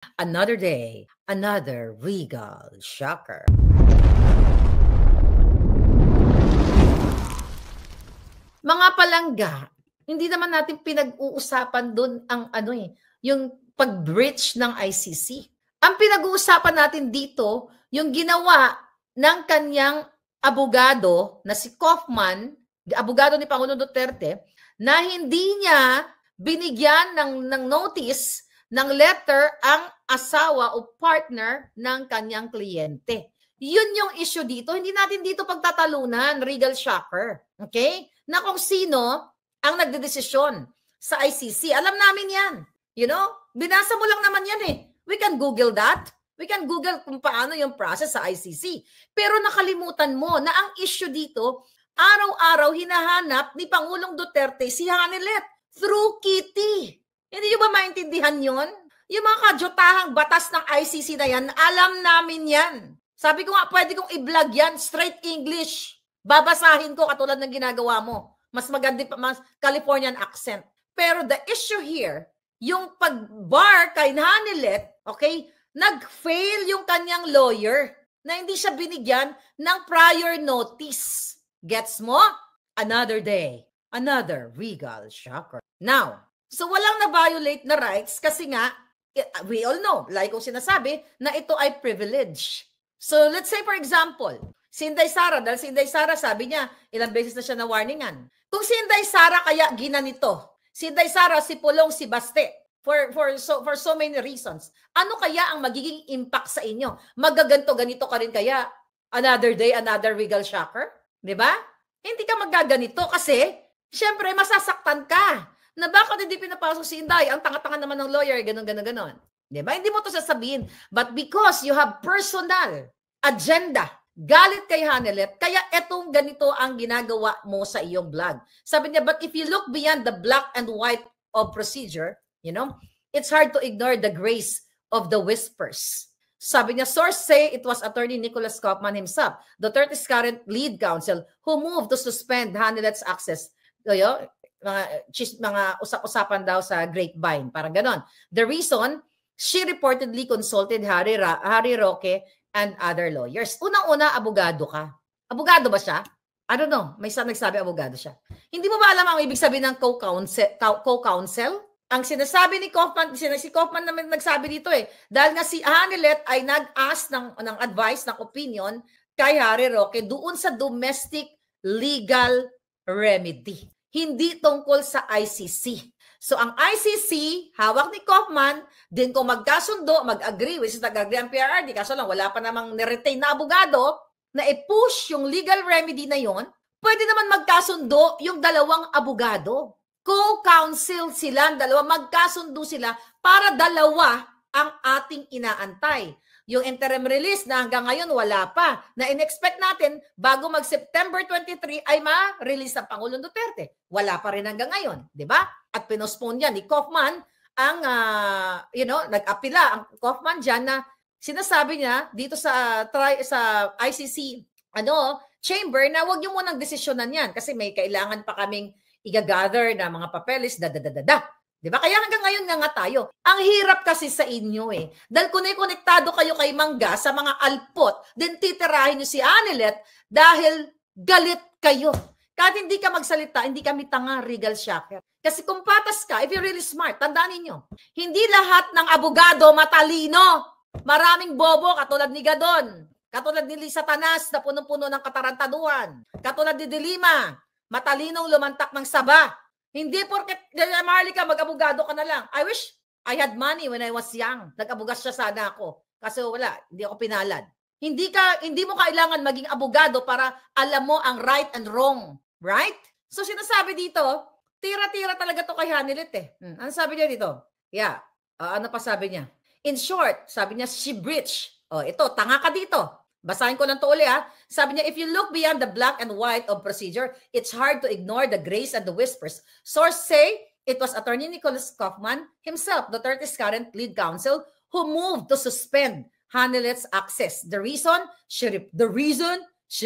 Another day, another regal shocker. Mga palangga, hindi naman natin pinag-uusapan doon ang yung pag-breach ng ICC. Ang pinag-uusapan natin dito, yung ginawa ng kanyang abogado na si Kaufman, abogado ni Pangulong Duterte, na hindi niya binigyan ng notice ng letter ang asawa o partner ng kanyang kliyente. Yun yung issue dito. Hindi natin dito pagtatalunan, Regal Shocker. Okay? Na kung sino ang nagdedesisyon sa ICC. Alam namin yan. You know? Binasa mo lang naman yan eh. We can Google that. We can Google kung paano yung process sa ICC. Pero nakalimutan mo na ang issue dito, araw-araw hinahanap ni Pangulong Duterte si Hanilet through Kitty. Hindi nyo ba maintindihan yun? Yung mga kadyotahang batas ng ICC na yan, alam namin yan. Sabi ko nga, pwede kong i-vlog yan, straight English. Babasahin ko katulad ng ginagawa mo. Mas maganda pa, mas Californian accent. Pero the issue here, yung pag-bar kay Hanilet, okay, nag-fail yung kanyang lawyer na hindi siya binigyan ng prior notice. Gets mo? Another day, another regal shocker. Now, so walang na-violate na rights kasi nga, we all know, like kong sinasabi, na ito ay privilege. So let's say for example, si Inday Sara, dahil si Inday Sara sabi niya, ilang beses na siya na-warningan. Kung si Inday Sara kaya ginanito, si Inday Sara, si Pulong, si Baste, for so many reasons, ano kaya ang magiging impact sa inyo? Magaganto-ganito ka rin kaya? Another day, another regal shocker? Diba? Hindi ka magaganito kasi, syempre, masasaktan ka. Na bakit hindi pinapasok si Inday? Ang tanga-tanga naman ng lawyer, ganon. Diba? Hindi mo to sasabihin. But because you have personal agenda, galit kay Hanilet, kaya etong ganito ang ginagawa mo sa iyong vlog. Sabi niya, but if you look beyond the black and white of procedure, you know, it's hard to ignore the grace of the whispers. Sabi niya, source say it was Attorney Nicholas Kaufman himself, Duterte's current lead counsel, who moved to suspend Hanilet's access. Mga usap-usapan daw sa grapevine, parang ganon. The reason, she reportedly consulted Harry Roque and other lawyers. Unang-una, abogado ka. Abogado ba siya? I don't know. May isa nagsabi abogado siya. Hindi mo ba alam ang ibig sabihin ng co-counsel? Ang sinasabi ni Kaufman, si Kaufman naman nagsabi dito eh. Dahil nga si Hanilet ay nag-ask ng advice, ng opinion kay Harry Roque doon sa domestic legal remedy. Hindi tungkol sa ICC. So ang ICC, hawak ni Kaufman, din kung magkasundo, mag-agree, which is nag-agree ang PRRD, kaso lang wala pa namang niretain na abogado, na i-push yung legal remedy na yon, pwede naman magkasundo yung dalawang abogado. Co-counsel sila, dalawa, magkasundo sila para dalawa ang ating inaantay. Yung interim release na hanggang ngayon wala pa, na in-expect natin bago mag-September 23 ay ma-release ng Pangulong Duterte. Wala pa rin hanggang ngayon, di ba? At pinospone yan ni Kaufman ang, nag-apila ang Kaufman dyan na sinasabi niya dito sa ICC chamber na wag yung munang desisyonan yan kasi may kailangan pa kaming i-gather na mga papeles, Diba? Kaya hanggang ngayon nga tayo. Ang hirap kasi sa inyo eh. Dahil konektado kayo kay Mangga sa mga alpot, then titirahin nyo si Hanilet dahil galit kayo. Kahit hindi ka magsalita, hindi kami tanga, Regal Shocker. Kasi kung patas ka, if you're really smart, tandaan ninyo, hindi lahat ng abogado matalino. Maraming bobo katulad ni Gadon, katulad ni Lisa Tanas na punong-puno ng katarantaduhan, katulad ni Dilima, matalinong lumantak ng saba. Hindi porket Marlica, mag-abogado ka na lang. I wish I had money when I was young. Nag-abugas siya sana ako. Kasi wala, hindi ako pinalad. Hindi mo kailangan maging abogado para alam mo ang right and wrong. Right? So sinasabi dito, tira-tira talaga to kay Hanilet eh. Ano sabi niya dito? Yeah. Ano pa sabi niya? In short, sabi niya, she breached. Ito, tanga ka dito. Basahin ko lang to uli ha. Sabi niya, if you look beyond the black and white of procedure, it's hard to ignore the grace and the whispers. Source say it was Attorney Nicholas Kaufman himself, Duterte's current lead counsel, who moved to suspend Hanilet's access. The reason she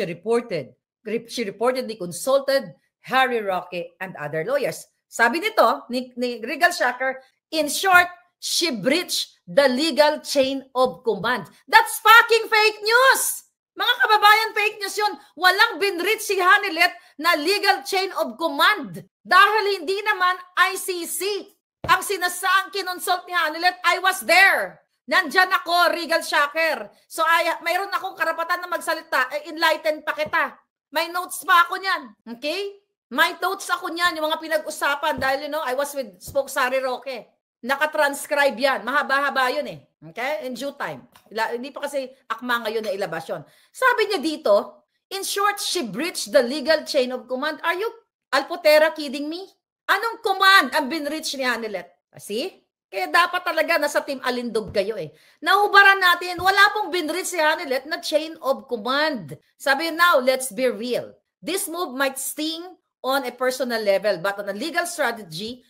reportedly consulted Harry Roque and other lawyers. Sabi nito ni Regal Shocker, in short, she breached the legal chain of command. That's fucking fake news! Mga kababayan, fake news yun. Walang binreach si Hanilet na legal chain of command. Dahil hindi naman ICC ang sinasaang kinonsult ni Hanilet. I was there. Nandyan ako, Regal Shaker. So mayroon akong karapatan na magsalita. Enlighten pa kita. May notes pa ako niyan. Okay? May notes ako niyan, yung mga pinag-usapan. Dahil, I was with Spoke Sari Roque. Nakatranscribe yan. Mahaba-haba yun eh. Okay? In due time. Hindi pa kasi akma ngayon na ilabas yun. Sabi niya dito, in short, she breached the legal chain of command. Are you, Alpotera, kidding me? Anong command ang binreach ni Hanilet? See? Kaya dapat talaga nasa Team Alindog kayo eh. Nahubaran natin, wala pong binreach si Hanilet na chain of command. Sabi now, let's be real. This move might sting on a personal level, but on a legal strategy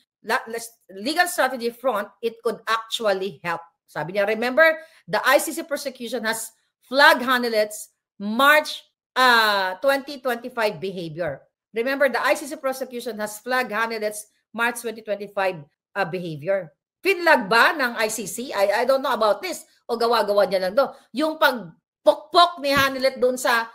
front, it could actually help. Sabi niya, remember, the ICC prosecution has flagged Hanilet's March 2025 behavior. Remember, the ICC prosecution has flagged Hanilet's March 2025 behavior. Pinlag ba ng ICC? I don't know about this. O gawa-gawa niya lang do. Yung pagpokpok ni Hanilet doon sa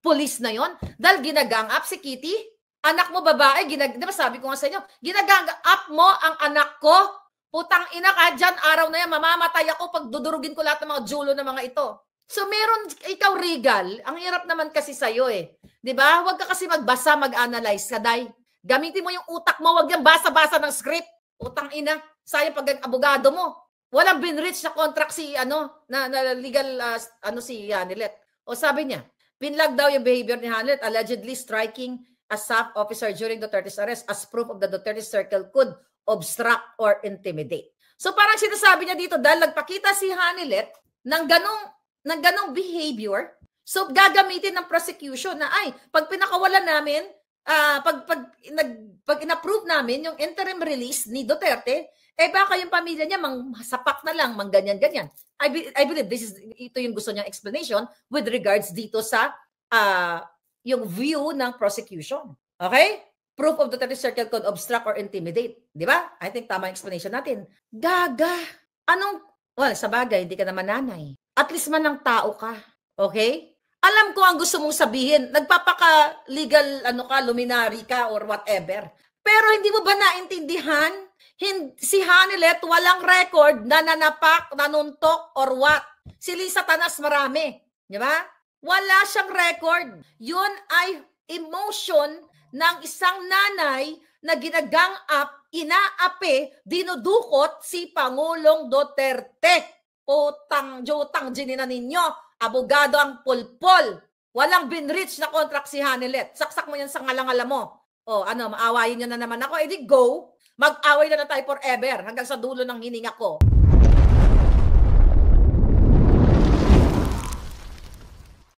police na yon, dahil ginagang up si Kitty, anak mo babae, di ba sabi ko nga sa inyo, ginagang up mo ang anak ko, putang ina ka dyan, araw na yan, mamamatay ako pag dudurugin ko lahat ng mga julo ng mga ito. So meron, ikaw Regal, ang hirap naman kasi sa'yo eh. Di ba? Huwag ka kasi magbasa, mag-analyze, kaday. Gamitin mo yung utak mo, huwag yung basa-basa ng script. Putang ina, sayang pag abogado mo. Walang binreach na contract si, na legal, si Hanilet. O sabi niya, pinlag daw yung behavior ni Hanilet, allegedly striking a SAF officer during Duterte's arrest as proof of the Duterte circle could obstruct or intimidate. So parang sinasabi niya dito, dahil nagpakita si Hanilet ng ganong behavior, so gagamitin ng prosecution na pag pinakawalan namin, pag in-approve namin yung interim release ni Duterte, baka yung pamilya niya sapak na lang, ganyan-ganyan. I believe ito yung gusto niyang explanation with regards dito sa yung view ng prosecution. Okay? Proof of Duterte circle could obstruct or intimidate. Di ba? I think tama yung explanation natin. Gaga. Sa bagay, hindi ka naman nanay. At least man ng tao ka. Okay? Alam ko ang gusto mong sabihin, nagpapaka-legal, luminary ka or whatever. Pero hindi mo ba naintindihan? Si Hanilet walang record na nanapak, nanuntok, or what? Si Lisa Tanas marami. Di ba? Wala siyang record. Yun ay emotion ng isang nanay na ginagang up, inaapi, dinudukot si Pangulong Duterte. Jutang ginina ninyo. Abogado ang pulpol. Walang binreach na contract si Hanilet. Saksak mo yan sa ngalangala mo. Maawayin nyo na naman ako. Go. Mag-away na tayo forever hanggang sa dulo ng hininga ko.